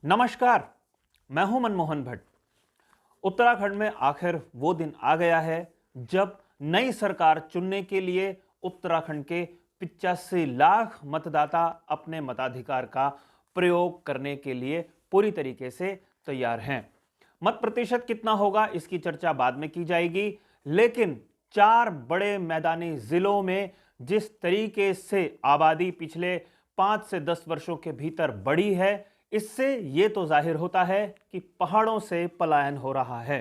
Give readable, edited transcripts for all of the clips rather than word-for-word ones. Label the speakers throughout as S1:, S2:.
S1: नमस्कार। मैं हूं मनमोहन भट्ट। उत्तराखंड में आखिर वो दिन आ गया है जब नई सरकार चुनने के लिए उत्तराखंड के 85 लाख मतदाता अपने मताधिकार का प्रयोग करने के लिए पूरी तरीके से तैयार हैं। मत प्रतिशत कितना होगा इसकी चर्चा बाद में की जाएगी, लेकिन चार बड़े मैदानी जिलों में जिस तरीके से आबादी पिछले 5 से 10 वर्षों के भीतर बढ़ी है, इससे यह तो जाहिर होता है कि पहाड़ों से पलायन हो रहा है।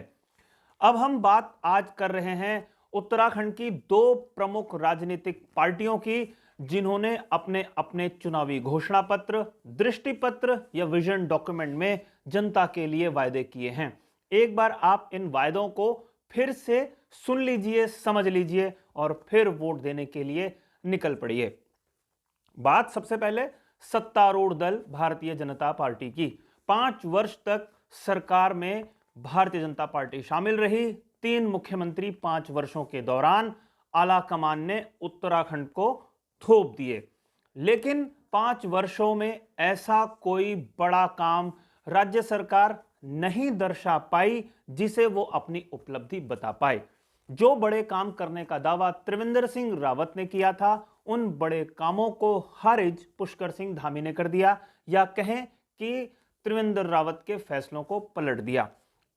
S1: अब हम बात आज कर रहे हैं उत्तराखंड की दो प्रमुख राजनीतिक पार्टियों की, जिन्होंने अपने अपने चुनावी घोषणा पत्र, दृष्टि पत्र या विजन डॉक्यूमेंट में जनता के लिए वायदे किए हैं। एक बार आप इन वायदों को फिर से सुन लीजिए, समझ लीजिए और फिर वोट देने के लिए निकल पड़िए। बात सबसे पहले सत्तारूढ़ दल भारतीय जनता पार्टी की। 5 वर्ष तक सरकार में भारतीय जनता पार्टी शामिल रही। 3 मुख्यमंत्री 5 वर्षों के दौरान आला कमान ने उत्तराखंड को थोप दिए, लेकिन 5 वर्षों में ऐसा कोई बड़ा काम राज्य सरकार नहीं दर्शा पाई जिसे वो अपनी उपलब्धि बता पाए। जो बड़े काम करने का दावा त्रिवेंद्र सिंह रावत ने किया था, उन बड़े कामों को खारिज पुष्कर सिंह धामी ने कर दिया, या कहें कि त्रिवेंद्र रावत के फैसलों को पलट दिया।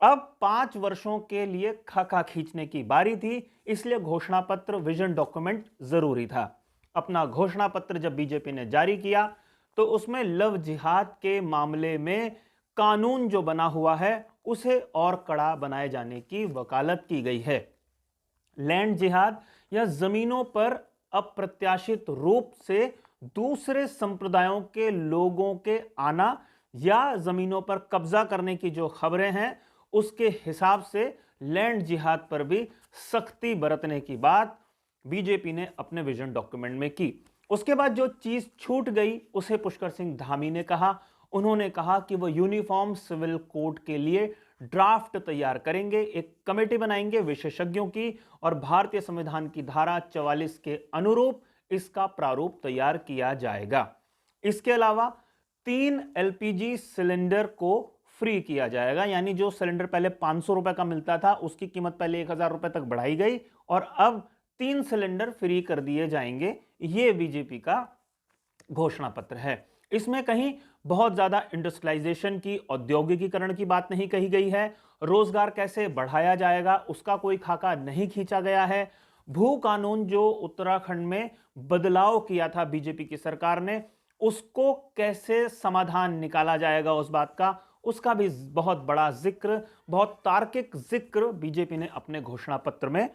S1: अब 5 वर्षों के लिए खाका खींचने की बारी थी, इसलिए घोषणा पत्र, विजन डॉक्यूमेंट जरूरी था। अपना घोषणा पत्र जब बीजेपी ने जारी किया तो उसमें लव जिहाद के मामले में कानून जो बना हुआ है उसे और कड़ा बनाए जाने की वकालत की गई है। लैंड जिहाद या जमीनों पर अप्रत्याशित रूप से दूसरे संप्रदायों के लोगों के आना या जमीनों पर कब्जा करने की जो खबरें हैं, उसके हिसाब से लैंड जिहाद पर भी सख्ती बरतने की बात बीजेपी ने अपने विजन डॉक्यूमेंट में की। उसके बाद जो चीज छूट गई उसे पुष्कर सिंह धामी ने कहा। उन्होंने कहा कि वो यूनिफॉर्म सिविल कोड के लिए ड्राफ्ट तैयार करेंगे, एक कमेटी बनाएंगे विशेषज्ञों की, और भारतीय संविधान की धारा 44 के अनुरूप इसका प्रारूप तैयार किया जाएगा। इसके अलावा 3 एलपीजी सिलेंडर को फ्री किया जाएगा, यानी जो सिलेंडर पहले 500 रुपए का मिलता था उसकी कीमत पहले 1000 रुपए तक बढ़ाई गई और अब 3 सिलेंडर फ्री कर दिए जाएंगे। यह बीजेपी का घोषणा पत्र है। इसमें कहीं बहुत ज्यादा इंडस्ट्रियलाइजेशन की, औद्योगिकीकरण की बात नहीं कही गई है। रोजगार कैसे बढ़ाया जाएगा उसका कोई खाका नहीं खींचा गया है। भू कानून जो उत्तराखंड में बदलाव किया था बीजेपी की सरकार ने, उसको कैसे समाधान निकाला जाएगा उस बात का, उसका भी बहुत बड़ा जिक्र, बहुत तार्किक जिक्र बीजेपी ने अपने घोषणा पत्र में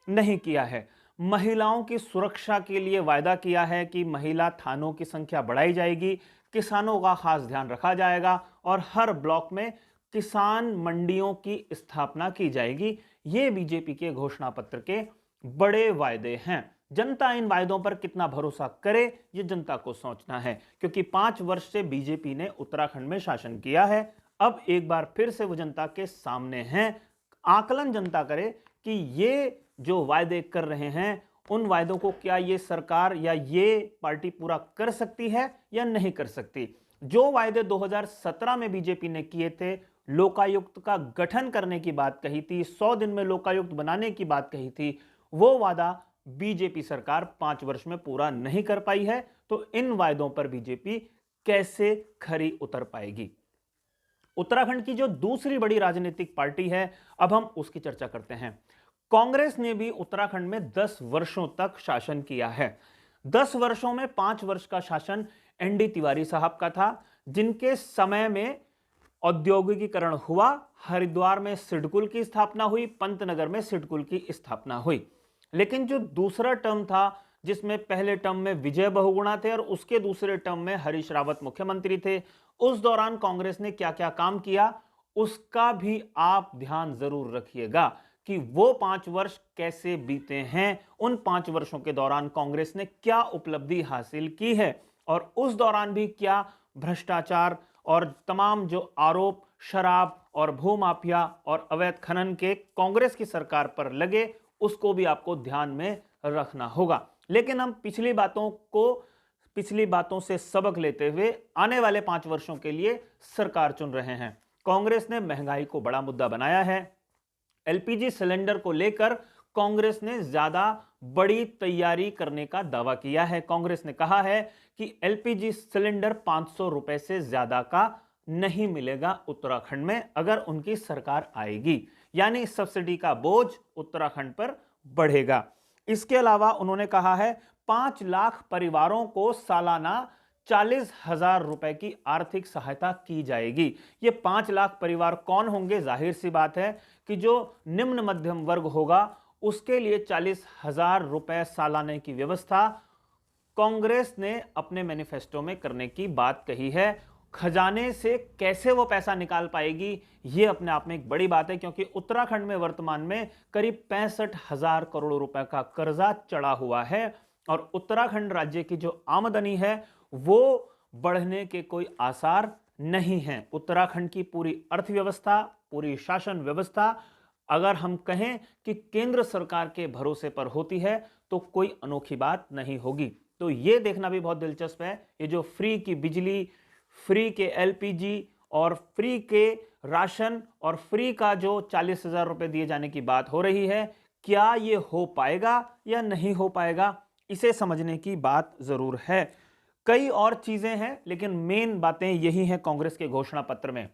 S1: नहीं किया है। महिलाओं की सुरक्षा के लिए वायदा किया है कि महिला थानों की संख्या बढ़ाई जाएगी, किसानों का खास ध्यान रखा जाएगा और हर ब्लॉक में किसान मंडियों की स्थापना की जाएगी। ये बीजेपी के घोषणा पत्र के बड़े वायदे हैं। जनता इन वायदों पर कितना भरोसा करे ये जनता को सोचना है, क्योंकि 5 वर्ष से बीजेपी ने उत्तराखंड में शासन किया है। अब एक बार फिर से वो जनता के सामने हैं। आकलन जनता करे कि ये जो वायदे कर रहे हैं, उन वायदों को क्या ये सरकार या ये पार्टी पूरा कर सकती है या नहीं कर सकती। जो वायदे 2017 में बीजेपी ने किए थे, लोकायुक्त का गठन करने की बात कही थी, 100 दिन में लोकायुक्त बनाने की बात कही थी, वो वादा बीजेपी सरकार 5 वर्ष में पूरा नहीं कर पाई है। तो इन वायदों पर बीजेपी कैसे खरी उतर पाएगी। उत्तराखंड की जो दूसरी बड़ी राजनीतिक पार्टी है, अब हम उसकी चर्चा करते हैं। कांग्रेस ने भी उत्तराखंड में 10 वर्षों तक शासन किया है। 10 वर्षों में 5 वर्ष का शासन एनडी तिवारी साहब का था, जिनके समय में औद्योगिकीकरण हुआ, हरिद्वार में सिडकुल की स्थापना हुई, पंतनगर में सिडकुल की स्थापना हुई। लेकिन जो दूसरा टर्म था, जिसमें पहले टर्म में विजय बहुगुणा थे और उसके दूसरे टर्म में हरीश रावत मुख्यमंत्री थे, उस दौरान कांग्रेस ने क्या क्या काम किया उसका भी आप ध्यान जरूर रखिएगा कि वो 5 वर्ष कैसे बीते हैं। उन 5 वर्षों के दौरान कांग्रेस ने क्या उपलब्धि हासिल की है और उस दौरान भी क्या भ्रष्टाचार और तमाम जो आरोप शराब और भूमाफिया और अवैध खनन के कांग्रेस की सरकार पर लगे, उसको भी आपको ध्यान में रखना होगा। लेकिन हम पिछली बातों को पिछली बातों से सबक लेते हुए आने वाले 5 वर्षों के लिए सरकार चुन रहे हैं। कांग्रेस ने महंगाई को बड़ा मुद्दा बनाया है। एलपीजी सिलेंडर को लेकर कांग्रेस ने ज्यादा बड़ी तैयारी करने का दावा किया है। कांग्रेस ने कहा है कि एलपीजी सिलेंडर 500 रुपए से ज्यादा का नहीं मिलेगा उत्तराखंड में अगर उनकी सरकार आएगी, यानी सब्सिडी का बोझ उत्तराखंड पर बढ़ेगा। इसके अलावा उन्होंने कहा है 5 लाख परिवारों को सालाना 40,000 रुपए की आर्थिक सहायता की जाएगी। ये 5 लाख परिवार कौन होंगे? जाहिर सी बात है कि जो निम्न मध्यम वर्ग होगा उसके लिए 40,000 रुपए सालाने की व्यवस्था कांग्रेस ने अपने मैनिफेस्टो में करने की बात कही है। खजाने से कैसे वो पैसा निकाल पाएगी, ये अपने आप में एक बड़ी बात है, क्योंकि उत्तराखंड में वर्तमान में करीब 65,000 करोड़ रुपए का कर्जा चढ़ा हुआ है और उत्तराखंड राज्य की जो आमदनी है वो बढ़ने के कोई आसार नहीं है। उत्तराखंड की पूरी अर्थव्यवस्था, पूरी शासन व्यवस्था अगर हम कहें कि केंद्र सरकार के भरोसे पर होती है तो कोई अनोखी बात नहीं होगी। तो यह देखना भी बहुत दिलचस्प है, ये जो फ्री की बिजली, फ्री के एलपीजी और फ्री के राशन और फ्री का जो 40,000 रुपए दिए जाने की बात हो रही है, क्या ये हो पाएगा या नहीं हो पाएगा, इसे समझने की बात जरूर है। कई और चीजें हैं लेकिन मेन बातें यही हैं कांग्रेस के घोषणा पत्र में।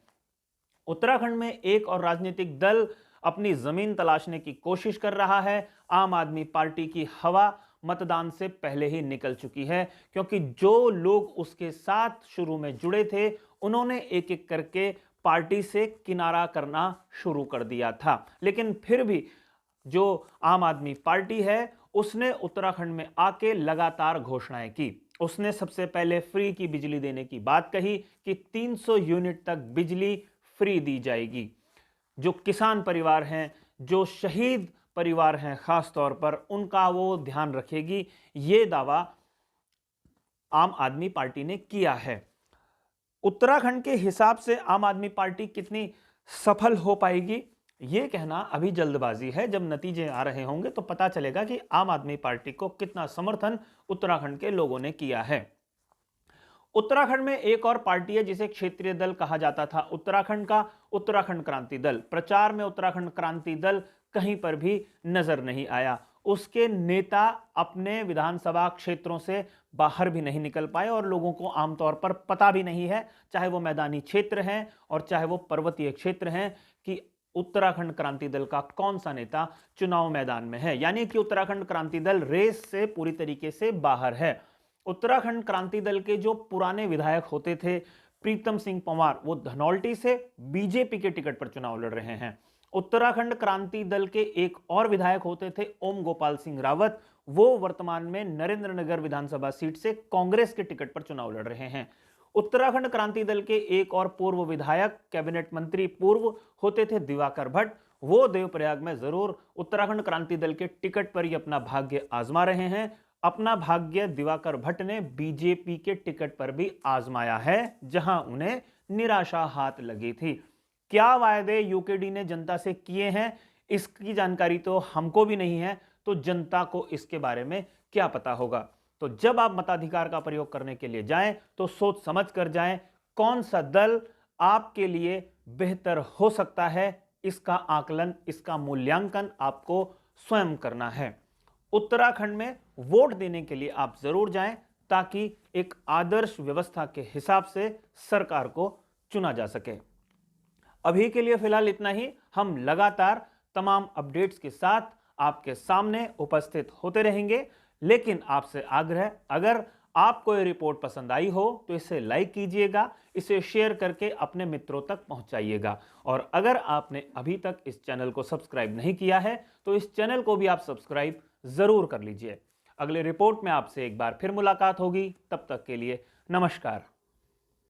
S1: उत्तराखंड में एक और राजनीतिक दल अपनी जमीन तलाशने की कोशिश कर रहा है। आम आदमी पार्टी की हवा मतदान से पहले ही निकल चुकी है, क्योंकि जो लोग उसके साथ शुरू में जुड़े थे उन्होंने एक एक करके पार्टी से किनारा करना शुरू कर दिया था। लेकिन फिर भी जो आम आदमी पार्टी है उसने उत्तराखंड में आके लगातार घोषणाएं की। उसने सबसे पहले फ्री की बिजली देने की बात कही कि 300 यूनिट तक बिजली फ्री दी जाएगी। जो किसान परिवार हैं, जो शहीद परिवार हैं खास तौर पर, उनका वो ध्यान रखेगी। ये दावा आम आदमी पार्टी ने किया है। उत्तराखंड के हिसाब से आम आदमी पार्टी कितनी सफल हो पाएगी, ये कहना अभी जल्दबाजी है। जब नतीजे आ रहे होंगे तो पता चलेगा कि आम आदमी पार्टी को कितना समर्थन उत्तराखंड के लोगों ने किया है। उत्तराखंड में एक और पार्टी है जिसे क्षेत्रीय दल कहा जाता था उत्तराखंड का, उत्तराखंड क्रांति दल। प्रचार में उत्तराखंड क्रांति दल कहीं पर भी नजर नहीं आया। उसके नेता अपने विधानसभा क्षेत्रों से बाहर भी नहीं निकल पाए और लोगों को आमतौर पर पता भी नहीं है, चाहे वो मैदानी क्षेत्र हैं और चाहे वो पर्वतीय क्षेत्र हैं, कि उत्तराखंड क्रांति दल का कौन सा नेता चुनाव मैदान में है। यानी कि उत्तराखंड क्रांति दल रेस से पूरी तरीके से बाहर है। उत्तराखंड क्रांति दल के जो पुराने विधायक होते थे प्रीतम सिंह पंवार, वो धनौल्टी से बीजेपी के टिकट पर चुनाव लड़ रहे हैं। उत्तराखंड क्रांति दल के एक और विधायक होते थे ओम गोपाल सिंह रावत, वो वर्तमान में नरेंद्रनगर विधानसभा सीट से कांग्रेस के टिकट पर चुनाव लड़ रहे हैं। उत्तराखंड क्रांति दल के एक और पूर्व विधायक, कैबिनेट मंत्री पूर्व होते थे दिवाकर भट्ट, वो देवप्रयाग में जरूर उत्तराखंड क्रांति दल के टिकट पर ही अपना भाग्य आजमा रहे हैं। अपना भाग्य दिवाकर भट्ट ने बीजेपी के टिकट पर भी आजमाया है, जहां उन्हें निराशा हाथ लगी थी। क्या वायदे यूकेडी ने जनता से किए हैं, इसकी जानकारी तो हमको भी नहीं है, तो जनता को इसके बारे में क्या पता होगा। तो जब आप मताधिकार का प्रयोग करने के लिए जाएं तो सोच समझ कर जाएं, कौन सा दल आपके लिए बेहतर हो सकता है। इसका आकलन, इसका मूल्यांकन आपको स्वयं करना है। उत्तराखंड में वोट देने के लिए आप जरूर जाएं, ताकि एक आदर्श व्यवस्था के हिसाब से सरकार को चुना जा सके। अभी के लिए फिलहाल इतना ही। हम लगातार तमाम अपडेट्स के साथ आपके सामने उपस्थित होते रहेंगे, लेकिन आपसे आग्रह, अगर आपको ये रिपोर्ट पसंद आई हो तो इसे लाइक कीजिएगा, इसे शेयर करके अपने मित्रों तक पहुंचाइएगा। और अगर आपने अभी तक इस चैनल को सब्सक्राइब नहीं किया है तो इस चैनल को भी आप सब्सक्राइब जरूर कर लीजिए। अगले रिपोर्ट में आपसे एक बार फिर मुलाकात होगी, तब तक के लिए नमस्कार।